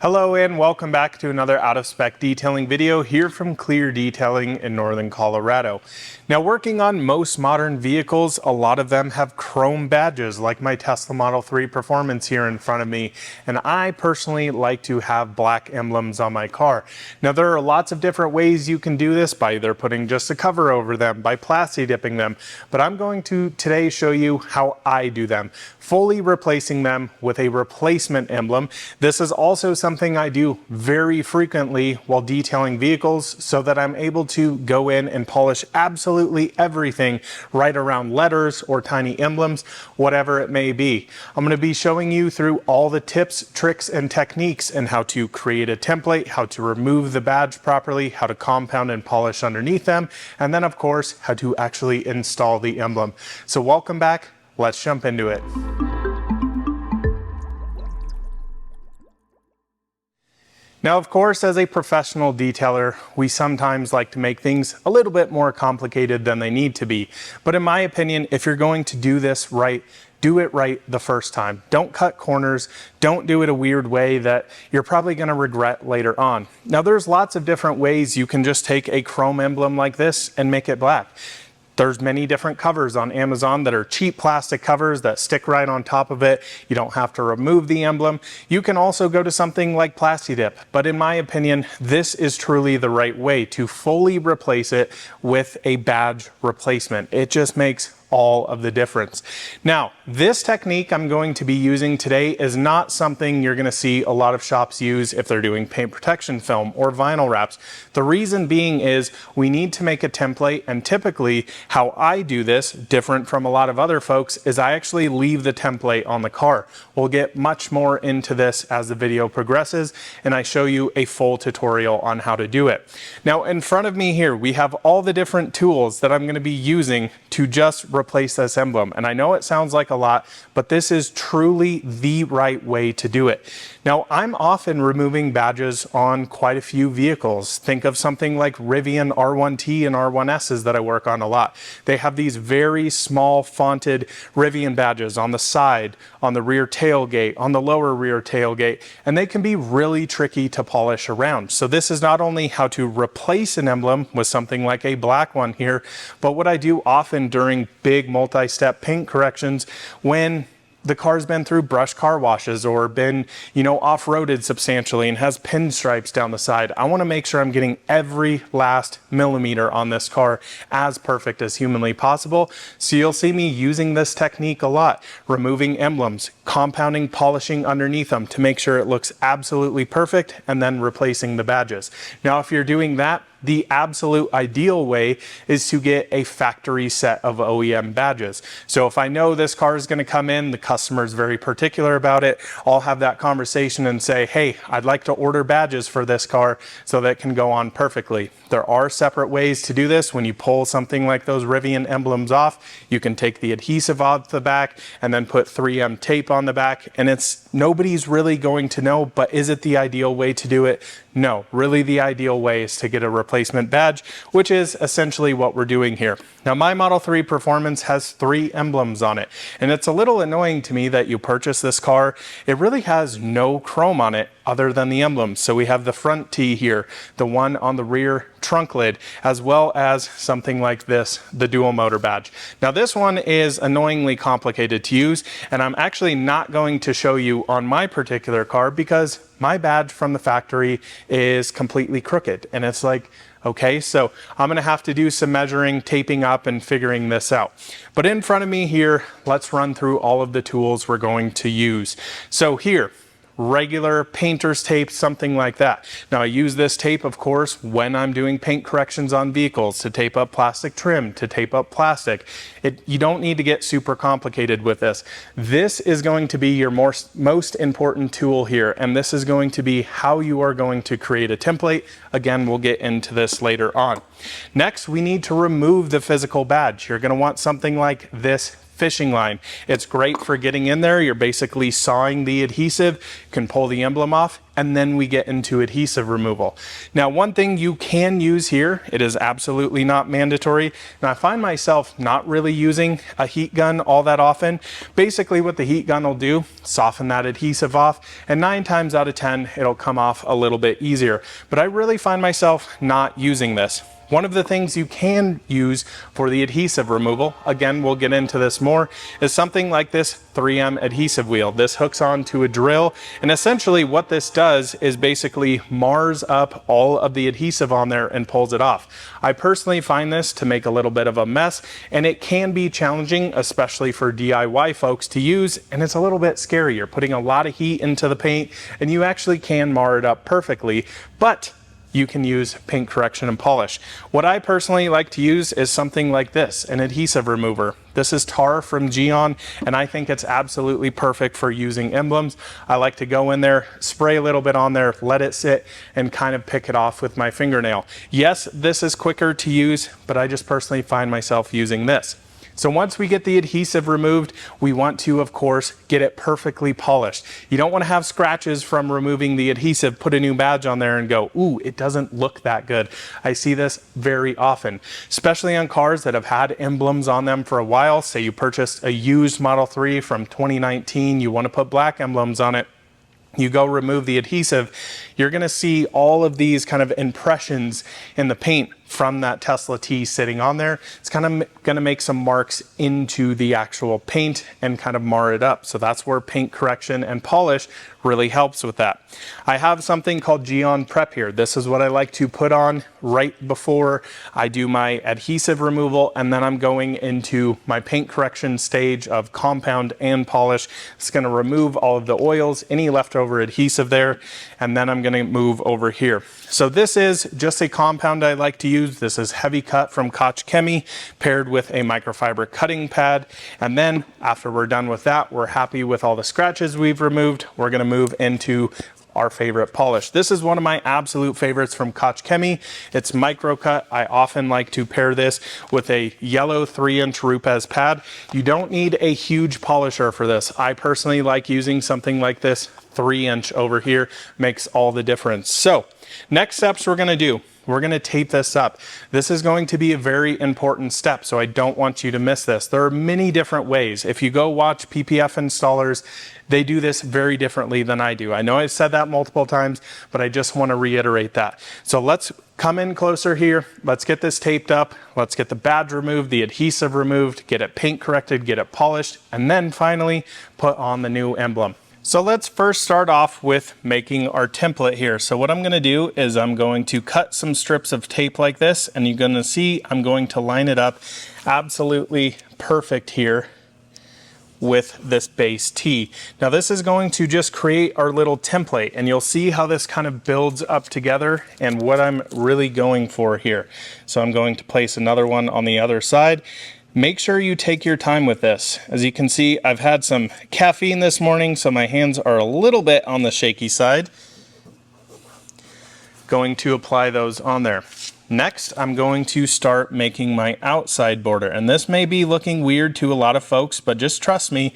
Hello and welcome back to another out-of-spec detailing video here from Clear Detailing in Northern Colorado. Now, working on most modern vehicles, a lot of them have chrome badges like my Tesla Model 3 Performance here in front of me, and I personally like to have black emblems on my car. Now, there are lots of different ways you can do this, by either putting just a cover over them, by plasti dipping them, but I'm going to today show you how I do them, fully replacing them with a replacement emblem. This is also something I do very frequently while detailing vehicles so that I'm able to go in and polish absolutely everything right around letters or tiny emblems, whatever it may be. I'm going to be showing you through all the tips, tricks, and techniques and how to create a template, how to remove the badge properly, how to compound and polish underneath them, and then of course how to actually install the emblem. So welcome back, let's jump into it. Now, of course, as a professional detailer, we sometimes like to make things a little bit more complicated than they need to be. But in my opinion, if you're going to do this right, do it right the first time. Don't cut corners. Don't do it a weird way that you're probably going to regret later on. Now, there's lots of different ways you can just take a chrome emblem like this and make it black. There's many different covers on Amazon that are cheap plastic covers that stick right on top of it. You don't have to remove the emblem. You can also go to something like Plasti Dip, but in my opinion, this is truly the right way to fully replace it with a badge replacement. It just makes all of the difference. Now, this technique I'm going to be using today is not something you're going to see a lot of shops use if they're doing paint protection film or vinyl wraps. The reason being is we need to make a template, and typically how I do this, different from a lot of other folks, is I actually leave the template on the car. We'll get much more into this as the video progresses and I show you a full tutorial on how to do it. Now, in front of me here, we have all the different tools that I'm going to be using to just replace this emblem. And I know it sounds like a lot, but this is truly the right way to do it. Now, I'm often removing badges on quite a few vehicles. Think of something like Rivian R1T and R1Ss that I work on a lot. They have these very small fonted Rivian badges on the side, on the rear tailgate, on the lower rear tailgate, and they can be really tricky to polish around. So this is not only how to replace an emblem with something like a black one here, but what I do often during big multi-step paint corrections when the car's been through brush car washes or been, off-roaded substantially and has pinstripes down the side. I want to make sure I'm getting every last millimeter on this car as perfect as humanly possible. So you'll see me using this technique a lot, removing emblems, compounding, polishing underneath them to make sure it looks absolutely perfect, and then replacing the badges. Now, if you're doing that, the absolute ideal way is to get a factory set of OEM badges. So if I know this car is going to come in, the customer is very particular about it, I'll have that conversation and say, hey, I'd like to order badges for this car so that it can go on perfectly. There are separate ways to do this. When you pull something like those Rivian emblems off, you can take the adhesive off the back and then put 3M tape on the back, and nobody's really going to know, but is it the ideal way to do it? No, really the ideal way is to get a replacement badge, which is essentially what we're doing here. Now, my Model 3 Performance has 3 emblems on it, and it's a little annoying to me that you purchase this car. It really has no chrome on it other than the emblems. So we have the front T here, the one on the rear trunk lid, as well as something like this, the dual motor badge. Now, this one is annoyingly complicated to use, and I'm actually not going to show you on my particular car because my badge from the factory is completely crooked, and it's like, okay, so I'm going to have to do some measuring, taping up, and figuring this out. But in front of me here, let's run through all of the tools we're going to use. So here, regular painter's tape, something like that. Now, I use this tape, of course, when I'm doing paint corrections on vehicles, to tape up plastic trim, to tape up plastic. You don't need to get super complicated with this. This is going to be your most important tool here, and this is going to be how you are going to create a template. Again, we'll get into this later on. Next, we need to remove the physical badge. You're going to want something like this fishing line. It's great for getting in there. You're basically sawing the adhesive, you can pull the emblem off, and then we get into adhesive removal. Now, one thing you can use here, it is absolutely not mandatory, and I find myself not really using a heat gun all that often. Basically what the heat gun will do, soften that adhesive off, and 9 times out of 10 it'll come off a little bit easier. But I really find myself not using this. One of the things you can use for the adhesive removal, again, we'll get into this more, is something like this 3M adhesive wheel. This hooks onto a drill, and essentially what this does is basically mars up all of the adhesive on there and pulls it off. I personally find this to make a little bit of a mess, and it can be challenging, especially for DIY folks to use, and it's a little bit scary. You're putting a lot of heat into the paint, and you actually can mar it up perfectly, but you can use paint correction and polish. What I personally like to use is something like this, an adhesive remover. This is tar from Geon, and I think it's absolutely perfect for using emblems. I like to go in there, spray a little bit on there, let it sit, and kind of pick it off with my fingernail. Yes, this is quicker to use, but I just personally find myself using this. So once we get the adhesive removed, we want to, of course, get it perfectly polished. You don't want to have scratches from removing the adhesive, put a new badge on there and go, ooh, it doesn't look that good. I see this very often, especially on cars that have had emblems on them for a while. Say you purchased a used Model 3 from 2019, you want to put black emblems on it. You go remove the adhesive, you're going to see all of these kind of impressions in the paint from that Tesla T sitting on there. It's kind of going to make some marks into the actual paint and kind of mar it up. So that's where paint correction and polish really helps with that. I have something called Geon Prep here. This is what I like to put on right before I do my adhesive removal, and then I'm going into my paint correction stage of compound and polish. It's going to remove all of the oils, any leftover adhesive there, and then I'm going to move over here. So this is just a compound I like to use. This is Heavy Cut from Koch Chemie paired with a microfiber cutting pad. And then after we're done with that, we're happy with all the scratches we've removed. We're going to move into our favorite polish. This is one of my absolute favorites from Koch Chemie. It's micro cut. I often like to pair this with a yellow 3-inch Rupes pad. You don't need a huge polisher for this. I personally like using something like this 3-inch over here, makes all the difference. So next steps we're going to do, we're going to tape this up. This is going to be a very important step, so I don't want you to miss this. There are many different ways. If you go watch PPF installers, they do this very differently than I do. I know I've said that multiple times, but I just want to reiterate that. So let's come in closer here. Let's get this taped up. Let's get the badge removed, the adhesive removed, get it paint corrected, get it polished, and then finally put on the new emblem. So let's first start off with making our template here. So what I'm going to do is I'm going to cut some strips of tape like this, and you're going to see I'm going to line it up absolutely perfect here with this base T. Now this is going to just create our little template, and you'll see how this kind of builds up together and what I'm really going for here. So I'm going to place another one on the other side. Make sure you take your time with this. As you can see, I've had some caffeine this morning, so my hands are a little bit on the shaky side. Going to apply those on there. Next, I'm going to start making my outside border, and this may be looking weird to a lot of folks, but just trust me,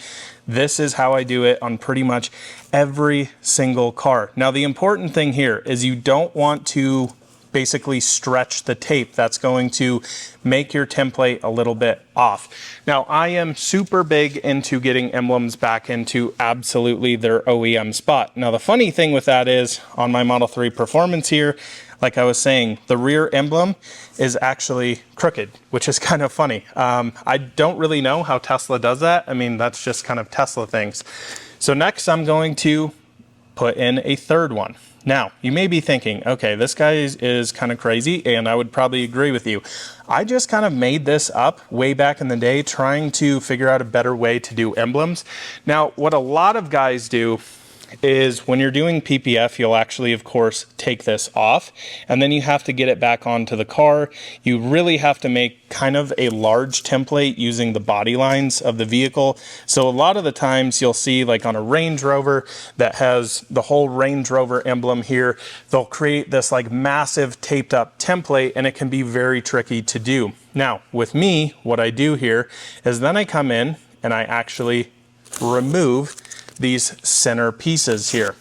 this is how I do it on pretty much every single car. Now, the important thing here is you don't want to basically stretch the tape. That's going to make your template a little bit off. Now, I am super big into getting emblems back into absolutely their OEM spot. Now, the funny thing with that is on my Model 3 Performance here, like I was saying, the rear emblem is actually crooked, which is kind of funny. I don't really know how Tesla does that. I mean, that's just kind of Tesla things. So next I'm going to put in a third one. Now, you may be thinking, okay, this guy is kind of crazy, and I would probably agree with you. I just kind of made this up way back in the day, trying to figure out a better way to do emblems. Now, what a lot of guys do is when you're doing PPF, you'll actually, of course, take this off, and then you have to get it back onto the car. You really have to make kind of a large template using the body lines of the vehicle. So a lot of the times you'll see, like on a Range Rover that has the whole Range Rover emblem here, they'll create this like massive taped up template, and it can be very tricky to do. Now, with me, what I do here is then I come in and I actually remove these center pieces here.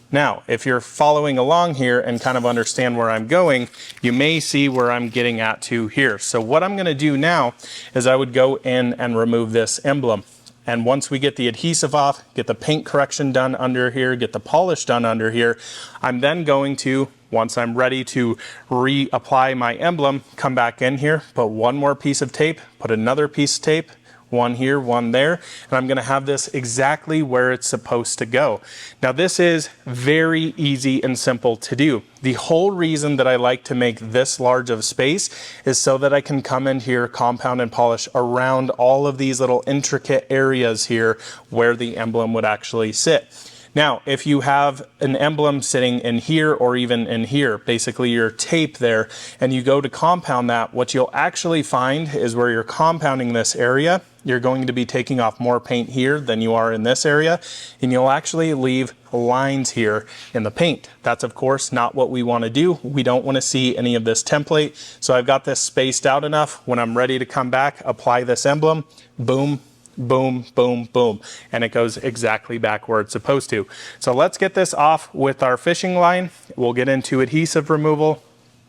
Now, if you're following along here and kind of understand where I'm going, you may see where I'm getting at to here. So what I'm going to do now is I would go in and remove this emblem. And once we get the adhesive off, get the paint correction done under here, get the polish done under here, I'm then going to, once I'm ready to reapply my emblem, come back in here, put one more piece of tape, put another piece of tape, one here, one there, and I'm going to have this exactly where it's supposed to go. Now this is very easy and simple to do. The whole reason that I like to make this large of space is so that I can come in here, compound and polish around all of these little intricate areas here where the emblem would actually sit. Now, if you have an emblem sitting in here or even in here, basically your tape there, and you go to compound that, what you'll actually find is where you're compounding this area, you're going to be taking off more paint here than you are in this area, and you'll actually leave lines here in the paint. That's of course not what we want to do. We don't want to see any of this template. So I've got this spaced out enough. When I'm ready to come back, apply this emblem, boom, boom, boom, boom, and it goes exactly back where it's supposed to. So let's get this off with our fishing line. We'll get into adhesive removal,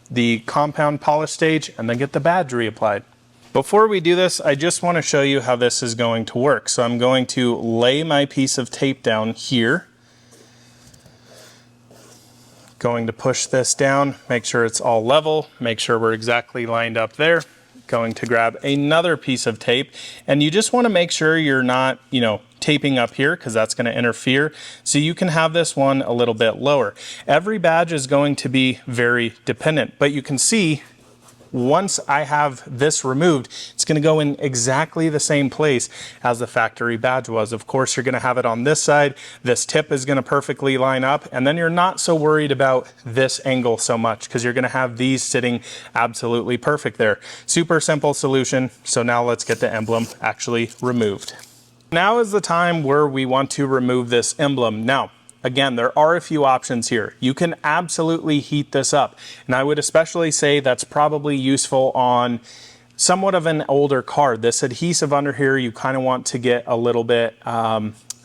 the compound polish stage, and then get the badge reapplied. Before we do this, I just want to show you how this is going to work. So I'm going to lay my piece of tape down here. Going to push this down, make sure it's all level, make sure we're exactly lined up there. Going to grab another piece of tape, and you just want to make sure you're not, taping up here because that's going to interfere. So you can have this one a little bit lower. Every badge is going to be very dependent, but you can see once I have this removed, it's going to go in exactly the same place as the factory badge was. Of course, you're going to have it on this side. This tip is going to perfectly line up, and then you're not so worried about this angle so much because you're going to have these sitting absolutely perfect there. Super simple solution. So now let's get the emblem actually removed. Now is the time where we want to remove this emblem. Now, again, there are a few options here. You can absolutely heat this up, and I would especially say that's probably useful on somewhat of an older card. This adhesive under here, you kind of want to get a little bit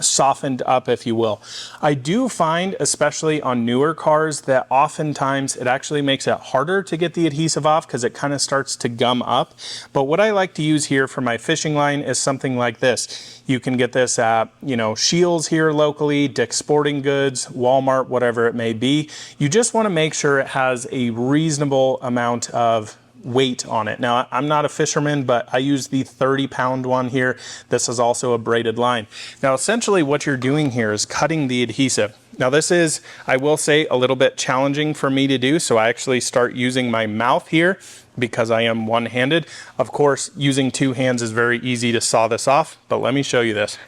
softened up, if you will. I do find, especially on newer cars, that oftentimes it actually makes it harder to get the adhesive off because it kind of starts to gum up. But what I like to use here for my fishing line is something like this. You can get this at, Scheels here locally, Dick's Sporting Goods, Walmart, whatever it may be. You just want to make sure it has a reasonable amount of weight on it. Now, I'm not a fisherman, but I use the 30-pound one here. This is also a braided line. Now, essentially what you're doing here is cutting the adhesive. Now, this is, I will say, a little bit challenging for me to do, so I actually start using my mouth here because I am one-handed. Of course, using two hands is very easy to saw this off, but let me show you this.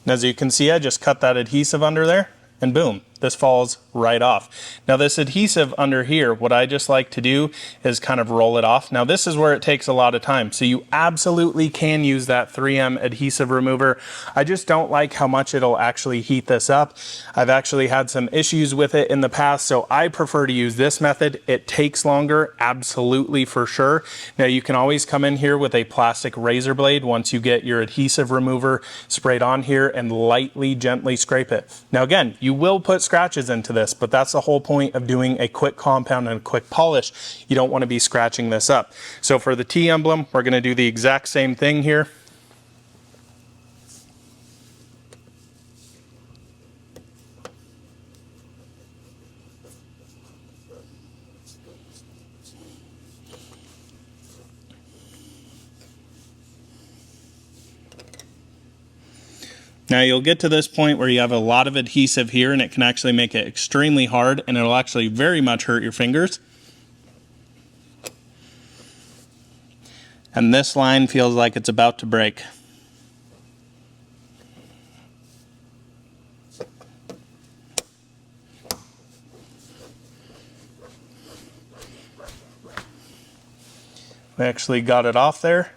And as you can see, I just cut that adhesive under there, and boom, this falls right off. Now this adhesive under here, what I just like to do is kind of roll it off. Now this is where it takes a lot of time. So you absolutely can use that 3M adhesive remover. I just don't like how much it'll actually heat this up. I've actually had some issues with it in the past, so I prefer to use this method. It takes longer, absolutely for sure. Now you can always come in here with a plastic razor blade once you get your adhesive remover sprayed on here and lightly, gently scrape it. Now again, you will put scratches into this, but that's the whole point of doing a quick compound and a quick polish. You don't want to be scratching this up. So for the T emblem, we're going to do the exact same thing here. Now you'll get to this point where you have a lot of adhesive here and it can actually make it extremely hard and it'll actually very much hurt your fingers. And this line feels like it's about to break. We actually got it off there.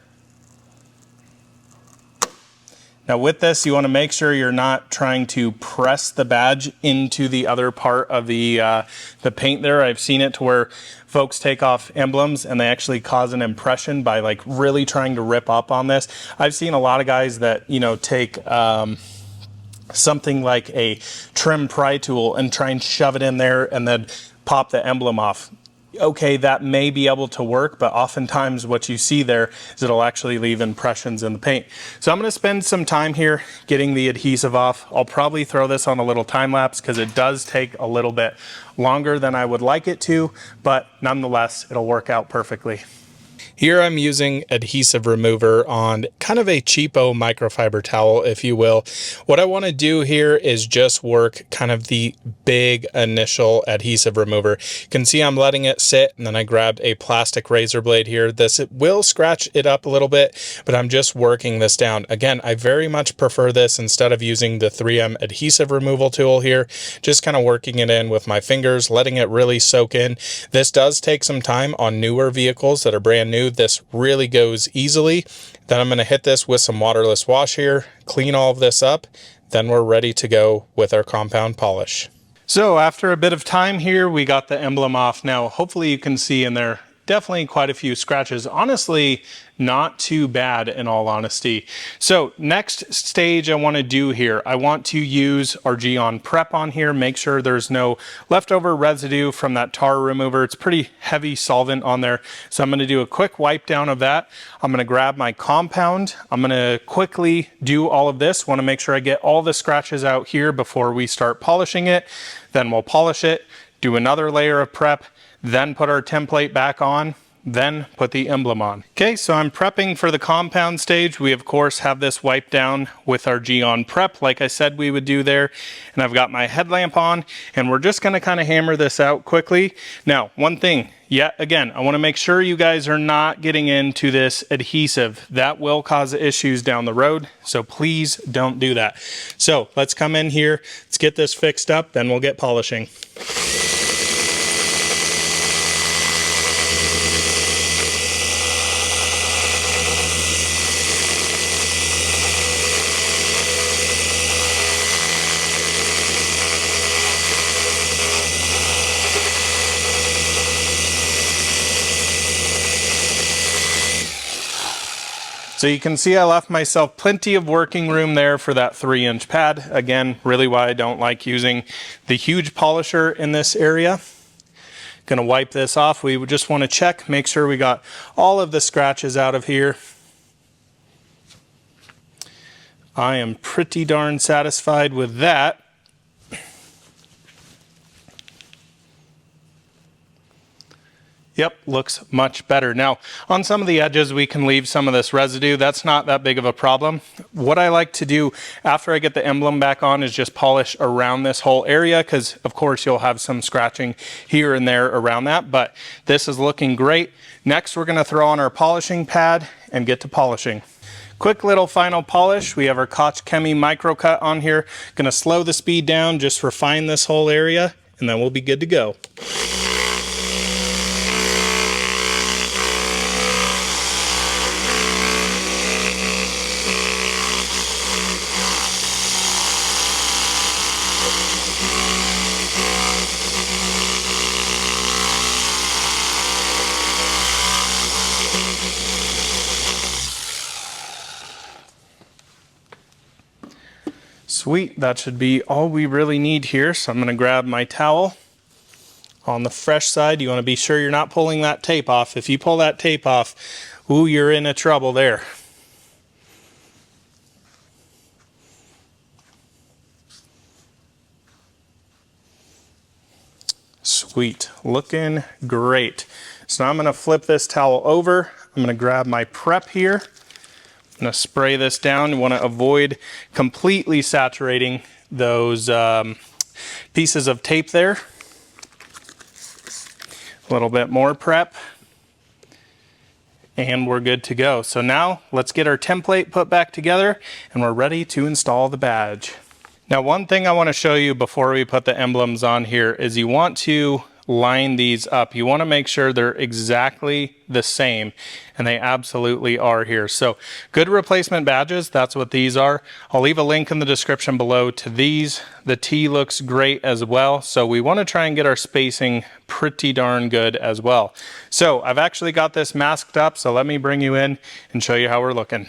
Now with this, you want to make sure you're not trying to press the badge into the other part of the paint there. I've seen it to where folks take off emblems and they actually cause an impression by like really trying to rip up on this. I've seen a lot of guys that, you know, take something like a trim pry tool and try and shove it in there and then pop the emblem off. Okay, that may be able to work, but oftentimes what you see there is it'll actually leave impressions in the paint. So I'm going to spend some time here getting the adhesive off. I'll probably throw this on a little time lapse because it does take a little bit longer than I would like it to, but nonetheless, it'll work out perfectly. Here I'm using adhesive remover on kind of a cheapo microfiber towel, if you will. What I want to do here is just work kind of the big initial adhesive remover. You can see I'm letting it sit, and then I grabbed a plastic razor blade here. It will scratch it up a little bit, but I'm just working this down. Again, I very much prefer this instead of using the 3M adhesive removal tool here, just kind of working it in with my fingers, letting it really soak in. This does take some time on newer vehicles that are brand new. This really goes easily. Then I'm going to hit this with some waterless wash here, clean all of this up, then we're ready to go with our compound polish. So after a bit of time here, we got the emblem off. Now hopefully you can see in there definitely quite a few scratches. Honestly, not too bad in all honesty. So next stage I want to do here, I want to use our Geon Prep on here, make sure there's no leftover residue from that tar remover. It's pretty heavy solvent on there. So I'm going to do a quick wipe down of that. I'm going to grab my compound. I'm going to quickly do all of this. Want to make sure I get all the scratches out here before we start polishing it. Then we'll polish it, do another layer of prep, then put our template back on, then put the emblem on. Okay, so I'm prepping for the compound stage. We of course have this wiped down with our Geon Prep like I said we would do there. And I've got my headlamp on and we're just gonna kind of hammer this out quickly. Now, one thing, yet again, I wanna make sure you guys are not getting into this adhesive. That will cause issues down the road, so please don't do that. So let's come in here, let's get this fixed up, then we'll get polishing. So you can see I left myself plenty of working room there for that 3-inch pad. Again, really why I don't like using the huge polisher in this area. Gonna wipe this off. We just want to check, make sure we got all of the scratches out of here. I am pretty darn satisfied with that. Yep, looks much better. Now, on some of the edges, we can leave some of this residue. That's not that big of a problem. What I like to do after I get the emblem back on is just polish around this whole area because, of course, you'll have some scratching here and there around that, but this is looking great. Next, we're going to throw on our polishing pad and get to polishing. Quick little final polish. We have our Koch Chemie micro cut on here. Going to slow the speed down, just refine this whole area, and then we'll be good to go. Sweet, that should be all we really need here. So I'm going to grab my towel. On the fresh side, you want to be sure you're not pulling that tape off. If you pull that tape off, ooh, you're in a trouble there. Sweet, looking great. So now I'm going to flip this towel over. I'm going to grab my prep here. I'm going to spray this down. You want to avoid completely saturating those pieces of tape there. A little bit more prep. And we're good to go. So now let's get our template put back together and we're ready to install the badge. Now, one thing I want to show you before we put the emblems on here is you want to line these up. You want to make sure they're exactly the same, and they absolutely are here. So good replacement badges, that's what these are. I'll leave a link in the description below to these. The T looks great as well, so we want to try and get our spacing pretty darn good as well. So I've actually got this masked up, so let me bring you in and show you how we're looking.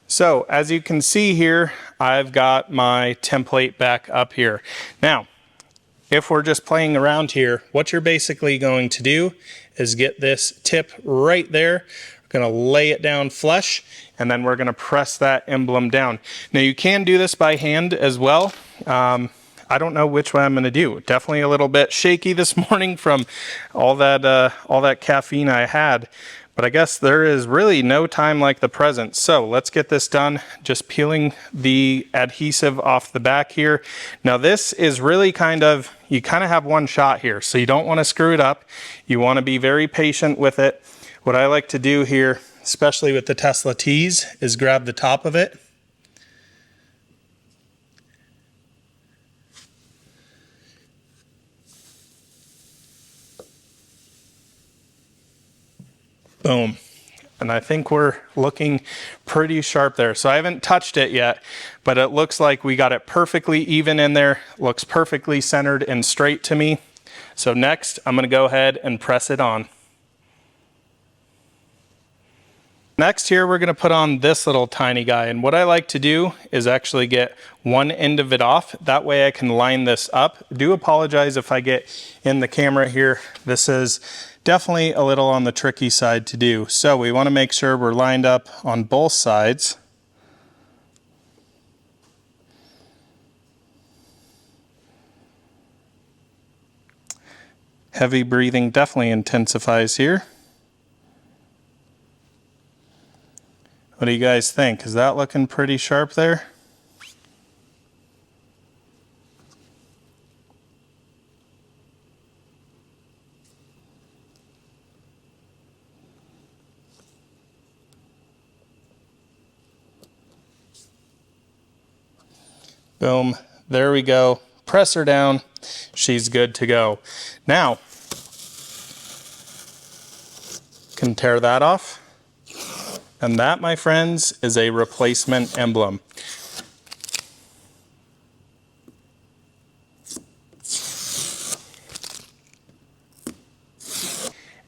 So as you can see here, I've got my template back up here. Now, if we're just playing around here, what you're basically going to do is get this tip right there. We're going to lay it down flush, and then we're going to press that emblem down. Now you can do this by hand as well. I don't know which way I'm going to do. Definitely a little bit shaky this morning from all that caffeine I had. But I guess there is really no time like the present. So let's get this done. Just peeling the adhesive off the back here. Now this is really you kind of have one shot here. So you don't want to screw it up. You want to be very patient with it. What I like to do here, especially with the Tesla T's, is grab the top of it. Boom. And I think we're looking pretty sharp there. So I haven't touched it yet, but it looks like we got it perfectly even in there. Looks perfectly centered and straight to me. So next, I'm going to go ahead and press it on. Next here, we're going to put on this little tiny guy. And what I like to do is actually get one end of it off. That way I can line this up. I do apologize if I get in the camera here. This is definitely a little on the tricky side to do. So we want to make sure we're lined up on both sides. Heavy breathing definitely intensifies here. What do you guys think? Is that looking pretty sharp there? Boom, there we go. Press her down, she's good to go. Now, can tear that off. And that, my friends, is a replacement emblem.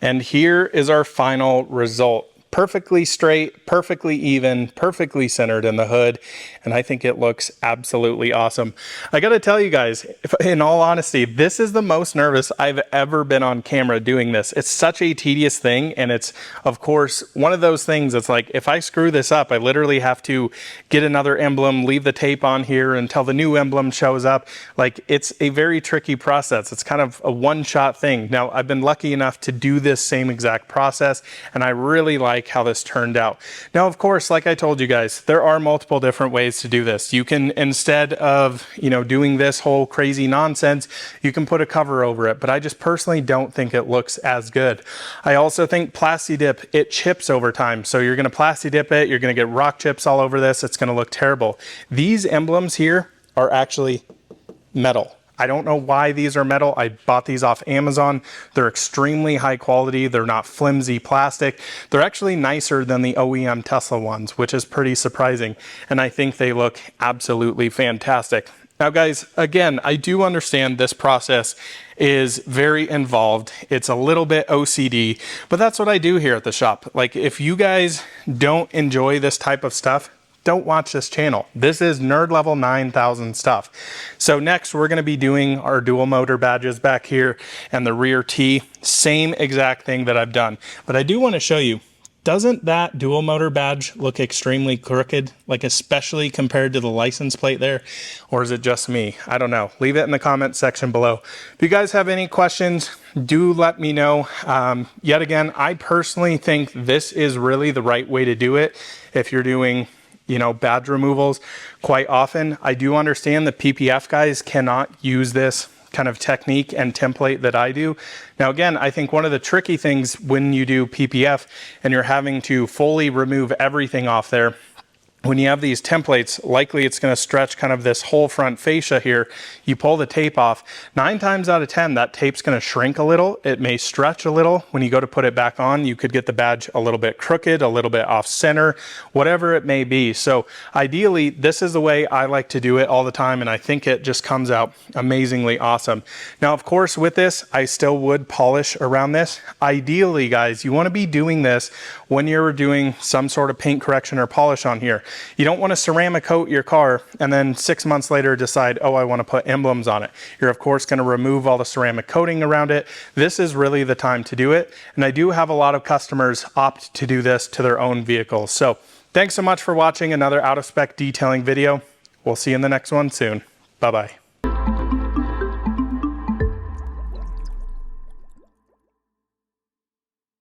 And here is our final result. Perfectly straight, perfectly even, perfectly centered in the hood, and I think it looks absolutely awesome. I gotta tell you guys, in all honesty, this is the most nervous I've ever been on camera doing this. It's such a tedious thing, and it's, of course, one of those things that's like, if I screw this up, I literally have to get another emblem, leave the tape on here until the new emblem shows up. Like, it's a very tricky process. It's kind of a one-shot thing. Now, I've been lucky enough to do this same exact process, and I really like how this turned out. Now, of course, like I told you guys, there are multiple different ways to do this. You can, instead of, doing this whole crazy nonsense, you can put a cover over it, but I just personally don't think it looks as good. I also think Plasti Dip, it chips over time. So you're gonna Plasti Dip it, you're gonna get rock chips all over this, it's gonna look terrible. These emblems here are actually metal. I don't know why these are metal. I bought these off Amazon. They're extremely high quality. They're not flimsy plastic. They're actually nicer than the OEM Tesla ones, which is pretty surprising. And I think they look absolutely fantastic. Now guys, again, I do understand this process is very involved. It's a little bit OCD, but that's what I do here at the shop. Like, if you guys don't enjoy this type of stuff, don't watch this channel. This is nerd level 9,000 stuff. So next we're gonna be doing our dual motor badges back here and the rear T. Same exact thing that I've done. But I do wanna show you, doesn't that dual motor badge look extremely crooked? Like, especially compared to the license plate there? Or is it just me? I don't know. Leave it in the comment section below. If you guys have any questions, do let me know. Yet again, I personally think this is really the right way to do it. If you're doing badge removals quite often. I do understand the PPF guys cannot use this kind of technique and template that I do. Now, again, I think one of the tricky things when you do PPF and you're having to fully remove everything off there when you have these templates, likely it's going to stretch kind of this whole front fascia here. You pull the tape off, 9 times out of 10, that tape's going to shrink a little. It may stretch a little. When you go to put it back on, you could get the badge a little bit crooked, a little bit off center, whatever it may be. So ideally, this is the way I like to do it all the time, and I think it just comes out amazingly awesome. Now, of course, with this, I still would polish around this. Ideally, guys, you want to be doing this when you're doing some sort of paint correction or polish on here. You don't want to ceramic coat your car and then 6 months later decide, oh, I want to put emblems on it. You're of course going to remove all the ceramic coating around it. This is really the time to do it. And I do have a lot of customers opt to do this to their own vehicles. So thanks so much for watching another out of spec detailing video. We'll see you in the next one soon. Bye-bye.